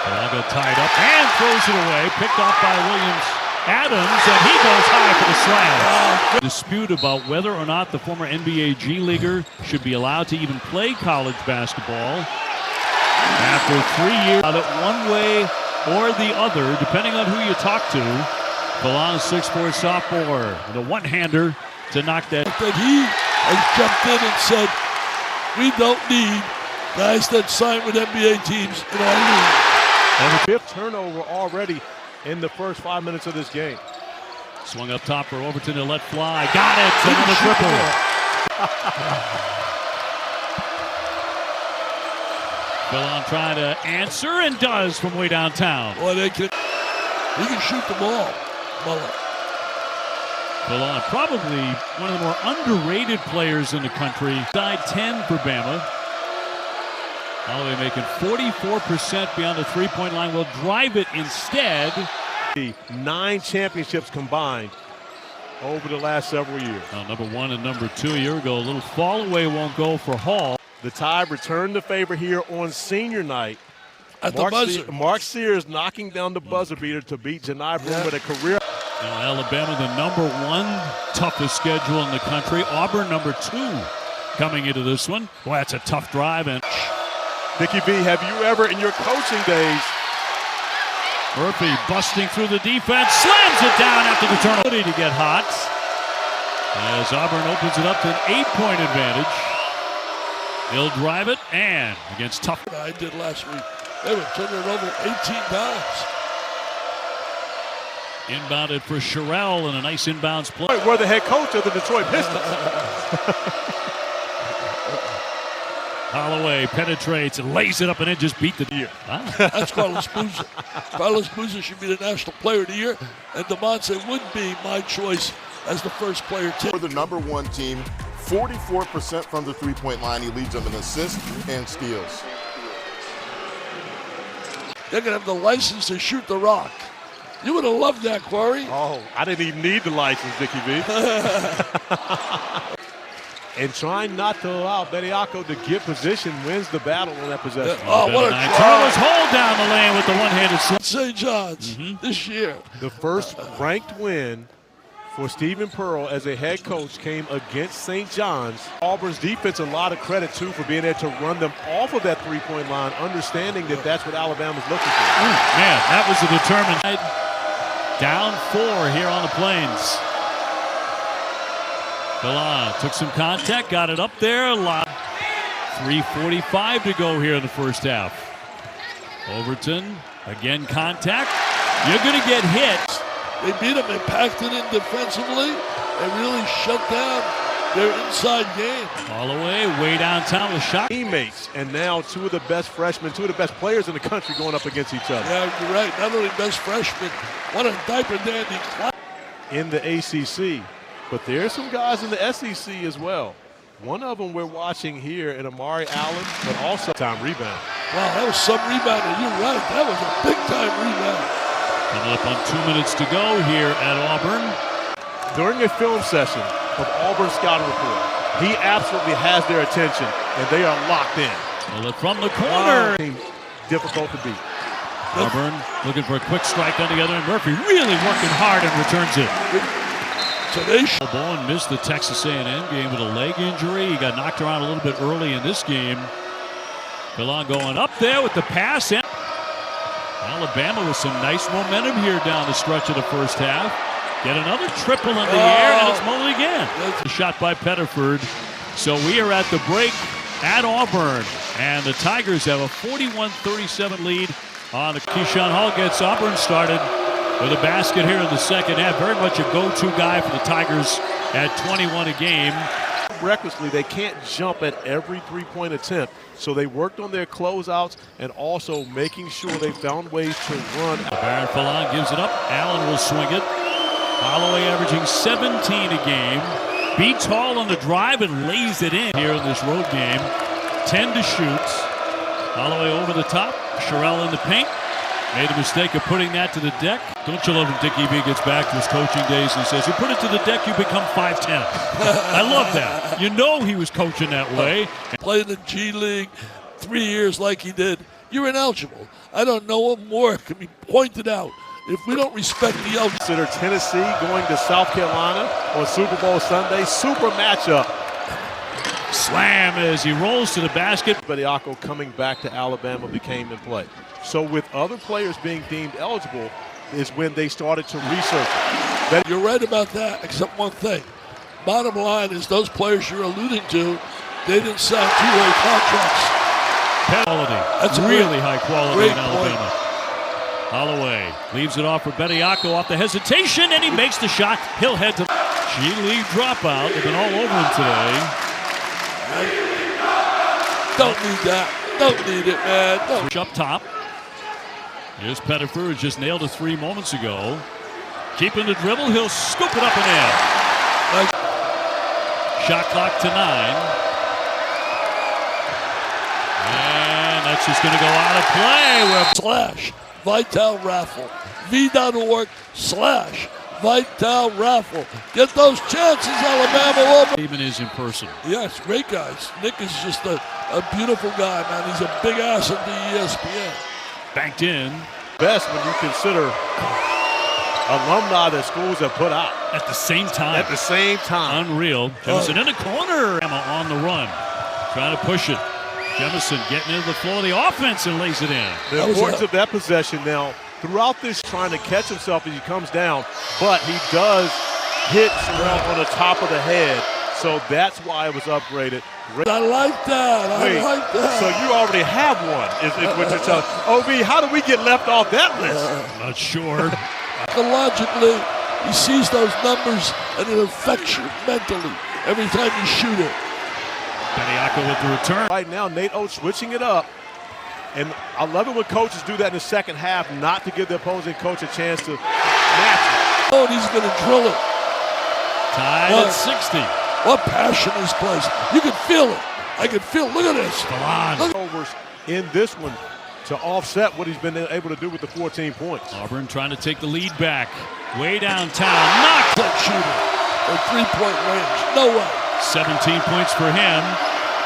Got tied up and throws it away. Picked off by Williams-Adams, and he goes high for the slam. Dispute about whether or not the former NBA G Leaguer should be allowed to even play college basketball. After 3 years, out it one way or the other, depending on who you talk to. Phelan's 6'4" sophomore with a one-hander to knock that. That he has jumped in and said, we don't need guys that sign with NBA teams in our league. Fifth turnover already in the first 5 minutes of this game. Swung up top for Overton to let fly. Got it. Another triple. Phelan trying to answer and does from way downtown. Boy, he can shoot the ball. Phelan, probably one of the more underrated players in the country. Side 10 for Bama. Holloway making 44% beyond the three-point line. Will drive it instead. 9 championships combined over the last several years. Number 1 and number 2 a year ago. A little fall away won't go for Hall. The Tide returned the favor here on senior night. At the buzzer. Mark Sears knocking down the buzzer beater to beat Janai Broome with a career. Alabama, the number 1 toughest schedule in the country. Auburn, number 2 coming into this one. Boy, that's a tough drive. And Dickie B, have you ever in your coaching days? Murphy busting through the defense, slams it down after the turnover to get hot. As Auburn opens it up to an 8-point advantage. He'll drive it, and against tough. I did last week. They were turning it over 18 times. Inbounded for Sherrell and a nice inbounds play. We're the head coach of the Detroit Pistons. Holloway penetrates and lays it up and then just beat the year. Wow. That's Carlos Boozer. Carlos Boozer should be the National Player of the Year, and DeMonte would be my choice as the first player. We're the number 1 team, 44% from the three-point line. He leads them in assists and steals. They're going to have the license to shoot the rock. You would have loved that, Corey. Oh, I didn't even need the license, Dickie B. And trying not to allow Bediako to get position wins the battle on that possession. Oh, what a try. Carlos hold down the lane with the one-handed slam. St. John's this year. The first ranked win for Stephen Pearl as a head coach came against St. John's. Auburn's defense, a lot of credit, too, for being able to run them off of that three-point line, understanding that that's what Alabama's looking for. Man, that was a determined. Down 4 here on the Plains. Phelan took some contact, got it up there. 3:45 to go here in the first half. Overton, again contact. You're going to get hit. They beat them, they packed it in defensively, and really shut down their inside game. Holloway way downtown with shot. Teammates, and now 2 of the best freshmen, 2 of the best players in the country going up against each other. Yeah, you're right. Not only best freshmen, what a diaper dandy. In the ACC, but there's some guys in the SEC as well. One of them we're watching here in Amari Allen, but also time rebound. Wow, that was some rebounding. You're right. That was a big-time rebound. Coming up on 2 minutes to go here at Auburn. During a film session of Auburn Scouting Report, he absolutely has their attention, and they are locked in. Well, from the corner. Difficult to beat. Auburn looking for a quick strike down together, and Murphy really working hard and returns it. Bowen missed the Texas A&M game with a leg injury. He got knocked around a little bit early in this game. Phelan going up there with the pass. And Alabama with some nice momentum here down the stretch of the first half. Get another triple in the air, and it's Mullen again. Shot by Pettiford. So we are at the break at Auburn, and the Tigers have a 41-37 lead on the Keyshawn Hall gets Auburn started with a basket here in the second half. Very much a go-to guy for the Tigers at 21 a game. Recklessly, they can't jump at every three-point attempt, so they worked on their closeouts and also making sure they found ways to run. Baron Phelan gives it up. Allen will swing it. Holloway averaging 17 a game. Beats Hall on the drive and lays it in here in this road game. 10 to shoot. Holloway over the top. Sherrell in the paint. Made a mistake of putting that to the deck. Don't you love when Dickie B gets back to his coaching days and he says, you put it to the deck, you become 5'10". I love that. You know he was coaching that way. Playing the G League 3 years like he did you're ineligible. I don't know what more can be pointed out. If we don't respect the elder. Consider Tennessee going to South Carolina on Super Bowl Sunday. Super matchup. Slam as he rolls to the basket. Bediako coming back to Alabama became in play. So with other players being deemed eligible is when they started to research it. You're right about that, except one thing. Bottom line is those players you're alluding to, they didn't sign two-way contracts. Quality. That's really high quality in point. Alabama. Holloway leaves it off for Bediako off the hesitation, and he makes the shot. He'll head to G League dropout. They've been all over him today. Don't need that. Don't need it, man. Don't. Up top. Here's Pettifer, who just nailed a three moments ago. Keeping the dribble, he'll scoop it up and in. Shot clock to 9. And that's just going to go out of play. Slash Vital Raffle. V.org/Vital Raffle. Get those chances, Alabama. Over. Even is in person. Yes, great guys. Nick is just a beautiful guy, man. He's a big ass at the ESPN. Banked in. Best when you consider alumni that schools have put out. At the same time. At the same time. Unreal. Jemison in the corner. Emma on the run. Trying to push it. Jemison getting into the flow of the offense and lays it in. The importance of that possession now, throughout this, trying to catch himself as he comes down, but he does hit Surratt on the top of the head, so that's why it was upgraded. I like that. I like that. So you already have one, is what you're telling. OB, how do we get left off that list? Not sure. Psychologically, he sees those numbers and it affects you mentally every time you shoot it. Bediako with the return. Right now, Nate Oates switching it up. And I love it when coaches do that in the second half, not to give the opposing coach a chance to match it. Oh, and he's going to drill it. Tied at 60. What passion is place. You can feel it. I can feel it. Look at this. Look. Overs in this one to offset what he's been able to do with the 14 points. Auburn trying to take the lead back. Way downtown. Knocked. That shooter. Or three-point range. No way. 17 points for him.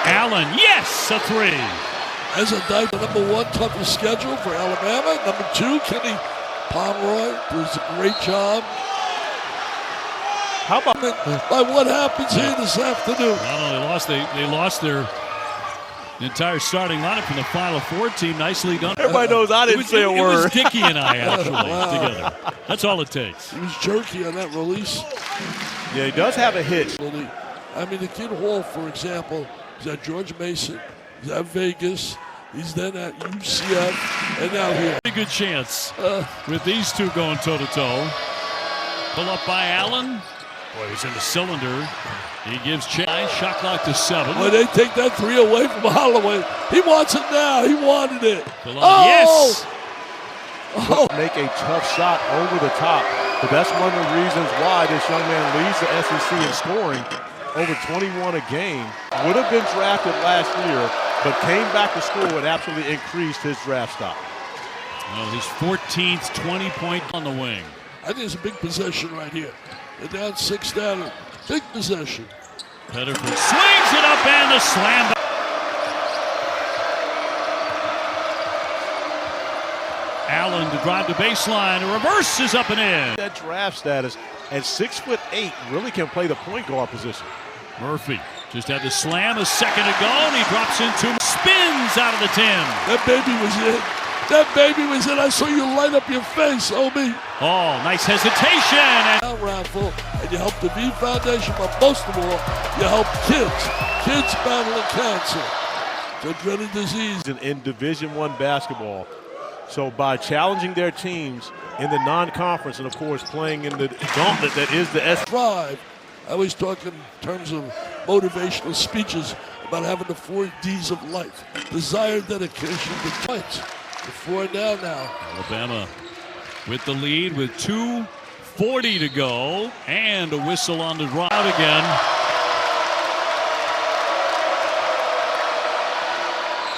Allen, yes, a three. As a dive, the #1 toughest schedule for Alabama. #2, Kenny Pomeroy does a great job. How about by what happens here this afternoon? Not only they lost their entire starting lineup from the Final Four team. Nicely done. Everybody knows I didn't say a word. It was Dickey and I actually together. That's all it takes. He was jerky on that release. Yeah, he does have a hitch. I mean, the kid Hall, for example, he's at George Mason, he's at Vegas, he's then at UCF, and now here. Pretty good chance with these two going toe-to-toe. Pull up by Allen. Boy, he's in the cylinder. He gives chase. Shot clock to 7. When they take that three away from Holloway, he wants it now. He wanted it. Yes! Oh. Make a tough shot over the top. But that's one of the reasons why this young man leads the SEC in scoring. Over 21 a game. Would have been drafted last year, but came back to school and absolutely increased his draft stock. Well, his 14th 20-point on the wing. I think it's a big possession right here. They're down 6 down. Big possession. Pettifer swings it up and the slam. Allen to drive the baseline. A reverse is up and in. That draft status at 6'8" really can play the point guard position. Murphy just had the slam a second ago, and he drops into spins out of the 10. That baby was in. That baby was in. I saw you light up your face, Obi. Oh, nice hesitation. And raffle, and you help the V Foundation, but most of all, you help kids battling cancer, the dreaded disease. In Division I basketball. So by challenging their teams in the non-conference and, of course, playing in the gauntlet that is the S. Drive. I always talk in terms of motivational speeches about having the 4 Ds of life. Desire, dedication, to fight. The 4 down now. Alabama with the lead with 2:40 to go. And a whistle on the draw out again.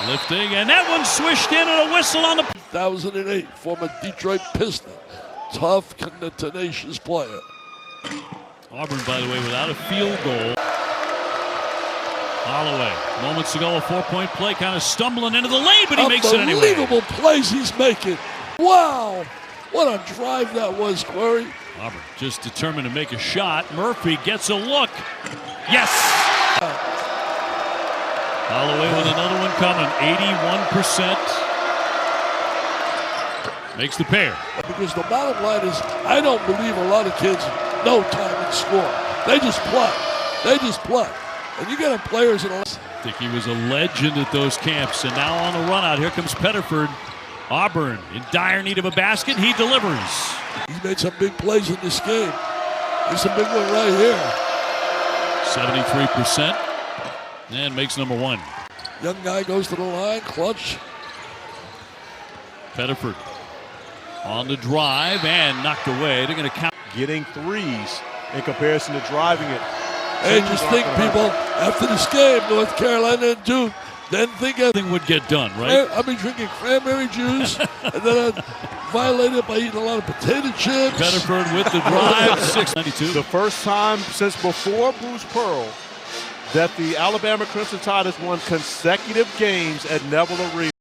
Lifting, and that one swished in and a whistle on the... 2008, former Detroit Piston. Tough, tenacious player. Auburn, by the way, without a field goal. Holloway, moments ago, a 4-point play, kind of stumbling into the lane, but he makes it anyway. Unbelievable plays he's making. Wow, what a drive that was, Corey. Auburn just determined to make a shot. Murphy gets a look. Yes! Holloway with another one coming, 81%. Makes the pair. Because the bottom line is, I don't believe a lot of kids know time and score. They just play. They just play. And you get players in a... I think he was a legend at those camps. And now on the run out, here comes Pettiford. Auburn in dire need of a basket. He delivers. He's made some big plays in this game. There's a big one right here. 73%. And makes number one. Young guy goes to the line, clutch. Pettiford on the drive and knocked away. They're going to count. Getting threes in comparison to driving it. Hey, just think, people, after this game, North Carolina and Duke, then think Everything would get done, right? I'll be drinking cranberry juice, and then I'd violate it by eating a lot of potato chips. Pettiford with the drive, 692. The first time since before Bruce Pearl that the Alabama Crimson Tide has won consecutive games at Neville Arena.